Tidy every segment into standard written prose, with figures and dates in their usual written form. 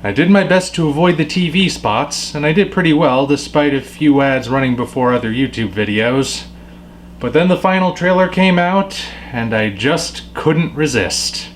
I did my best to avoid the TV spots, and I did pretty well despite a few ads running before other YouTube videos. But then the final trailer came out, and I just couldn't resist.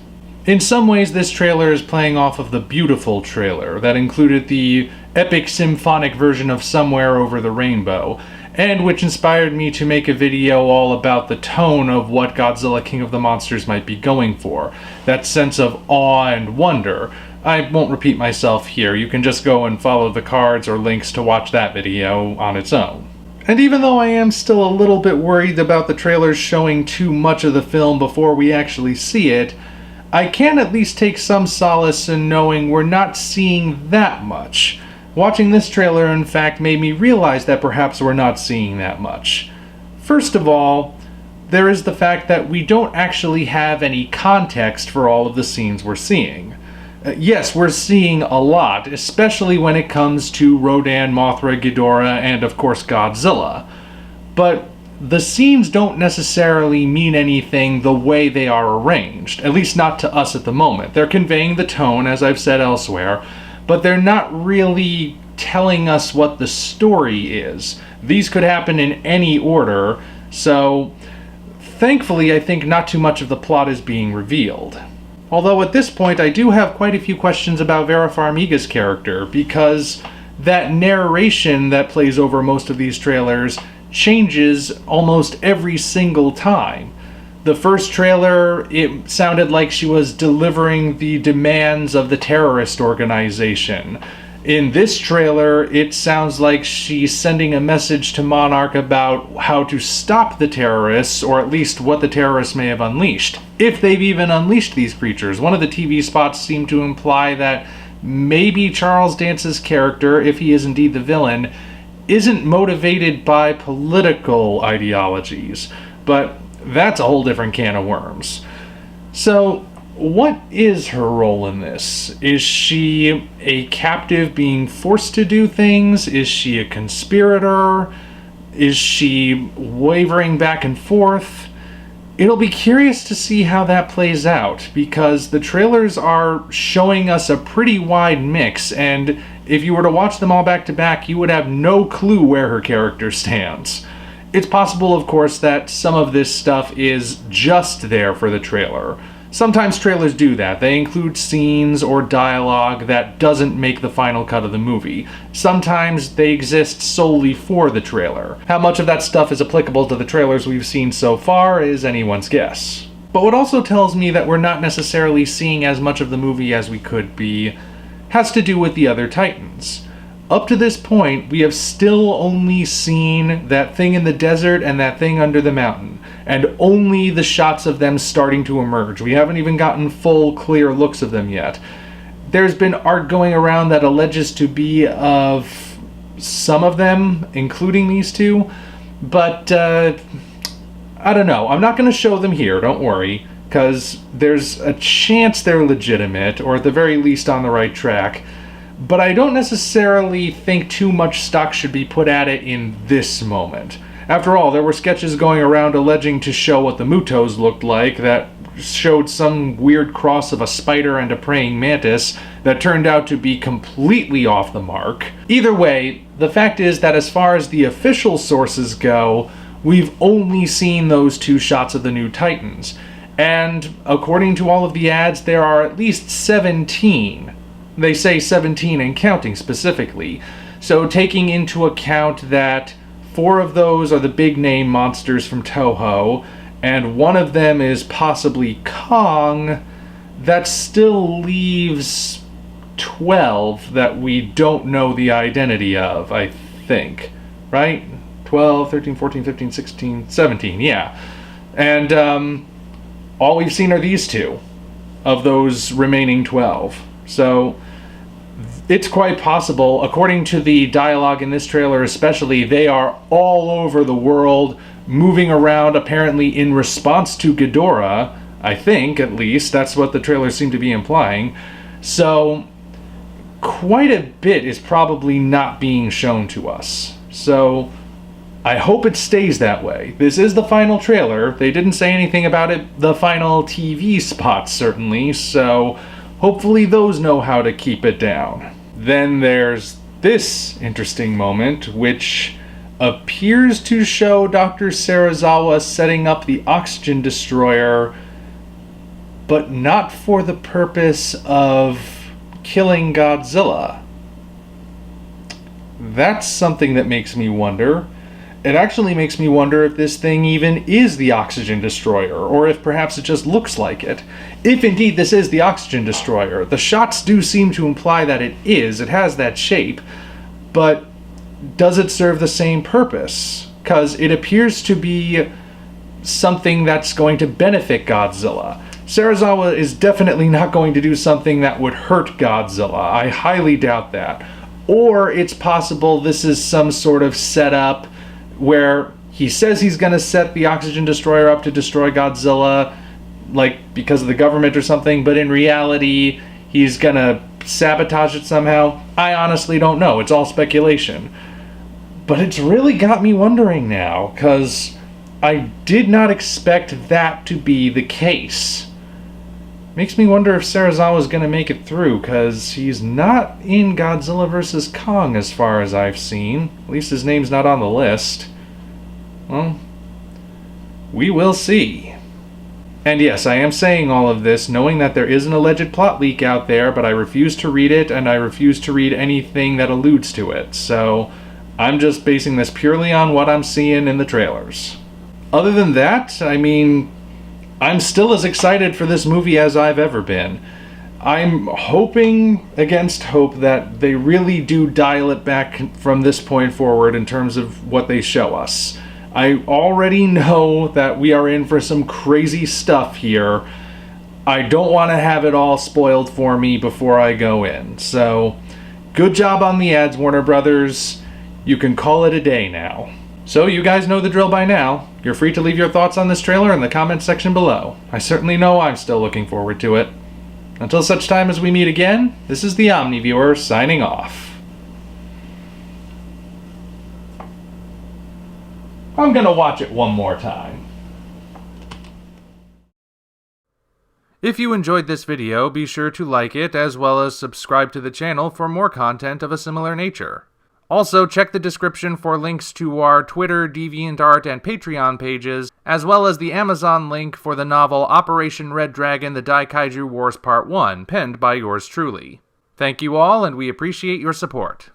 In some ways, this trailer is playing off of the Beautiful trailer that included the epic symphonic version of Somewhere Over the Rainbow, and which inspired me to make a video all about the tone of what Godzilla King of the Monsters might be going for. That sense of awe and wonder. I won't repeat myself here, you can just go and follow the cards or links to watch that video on its own. And even though I am still a little bit worried about the trailers showing too much of the film before we actually see it, I can at least take some solace in knowing we're not seeing that much. Watching this trailer, in fact, made me realize that perhaps we're not seeing that much. First of all, there is the fact that we don't actually have any context for all of the scenes we're seeing. Yes, we're seeing a lot, especially when it comes to Rodan, Mothra, Ghidorah, and of course Godzilla. But the scenes don't necessarily mean anything the way they are arranged, at least not to us at the moment. They're conveying the tone, as I've said elsewhere, but they're not really telling us what the story is. These could happen in any order, so thankfully I think not too much of the plot is being revealed. Although at this point I do have quite a few questions about Vera Farmiga's character, because that narration that plays over most of these trailers changes almost every single time. The first trailer, it sounded like she was delivering the demands of the terrorist organization. In this trailer, it sounds like she's sending a message to Monarch about how to stop the terrorists, or at least what the terrorists may have unleashed. If they've even unleashed these creatures. One of the TV spots seemed to imply that maybe Charles Dance's character, if he is indeed the villain, isn't motivated by political ideologies. But that's a whole different can of worms. So, what is her role in this? Is she a captive being forced to do things? Is she a conspirator? Is she wavering back and forth? It'll be curious to see how that plays out, because the trailers are showing us a pretty wide mix, and if you were to watch them all back to back, you would have no clue where her character stands. It's possible, of course, that some of this stuff is just there for the trailer. Sometimes trailers do that. They include scenes or dialogue that doesn't make the final cut of the movie. Sometimes they exist solely for the trailer. How much of that stuff is applicable to the trailers we've seen so far is anyone's guess. But what also tells me that we're not necessarily seeing as much of the movie as we could be has to do with the other Titans. Up to this point, we have still only seen that thing in the desert and that thing under the mountain, and only the shots of them starting to emerge. We haven't even gotten full, clear looks of them yet. There's been art going around that alleges to be of some of them, including these two, but I don't know. I'm not going to show them here, don't worry, because there's a chance they're legitimate, or at the very least on the right track. But I don't necessarily think too much stock should be put at it in this moment. After all, there were sketches going around alleging to show what the Mutos looked like that showed some weird cross of a spider and a praying mantis that turned out to be completely off the mark. Either way, the fact is that as far as the official sources go, we've only seen those two shots of the new Titans. And according to all of the ads, there are at least 17. They say 17 and counting specifically. So taking into account that 4 of those are the big name monsters from Toho, and one of them is possibly Kong, that still leaves 12 that we don't know the identity of, I think. Right? 12, 13, 14, 15, 16, 17, yeah. And all we've seen are these 2 of those remaining 12. So it's quite possible, according to the dialogue in this trailer especially, they are all over the world, moving around apparently in response to Ghidorah, I think, at least. That's what the trailers seem to be implying. So quite a bit is probably not being shown to us. So I hope it stays that way. This is the final trailer. They didn't say anything about it, the final TV spot, certainly, so Hopefully those know how to keep it down. Then there's this interesting moment, which appears to show Dr. Serizawa setting up the oxygen destroyer, but not for the purpose of killing Godzilla. That's something that makes me wonder. It actually makes me wonder if this thing even is the oxygen destroyer, or if perhaps it just looks like it. If indeed this is the oxygen destroyer, the shots do seem to imply that it is. It has that shape, but does it serve the same purpose? Because it appears to be something that's going to benefit Godzilla. Serizawa is definitely not going to do something that would hurt Godzilla. I highly doubt that. Or it's possible this is some sort of setup where he says he's going to set the oxygen destroyer up to destroy Godzilla, like because of the government or something, but in reality he's going to sabotage it somehow. I honestly don't know. It's all speculation. But it's really got me wondering now, because I did not expect that to be the case. Makes me wonder if Serizawa's going to make it through, because he's not in Godzilla vs. Kong as far as I've seen. At least his name's not on the list. Well, we will see. And yes, I am saying all of this knowing that there is an alleged plot leak out there, but I refuse to read it, and I refuse to read anything that alludes to it. So I'm just basing this purely on what I'm seeing in the trailers. Other than that, I mean, I'm still as excited for this movie as I've ever been. I'm hoping against hope that they really do dial it back from this point forward in terms of what they show us. I already know that we are in for some crazy stuff here. I don't want to have it all spoiled for me before I go in. So, good job on the ads, Warner Brothers. You can call it a day now. So you guys know the drill by now. You're free to leave your thoughts on this trailer in the comments section below. I certainly know I'm still looking forward to it. Until such time as we meet again, this is the Omni Viewer signing off. I'm gonna watch it one more time. If you enjoyed this video, be sure to like it as well as subscribe to the channel for more content of a similar nature. Also, check the description for links to our Twitter, DeviantArt, and Patreon pages, as well as the Amazon link for the novel Operation Red Dragon: The Daikaiju Wars Part 1, penned by yours truly. Thank you all, and we appreciate your support.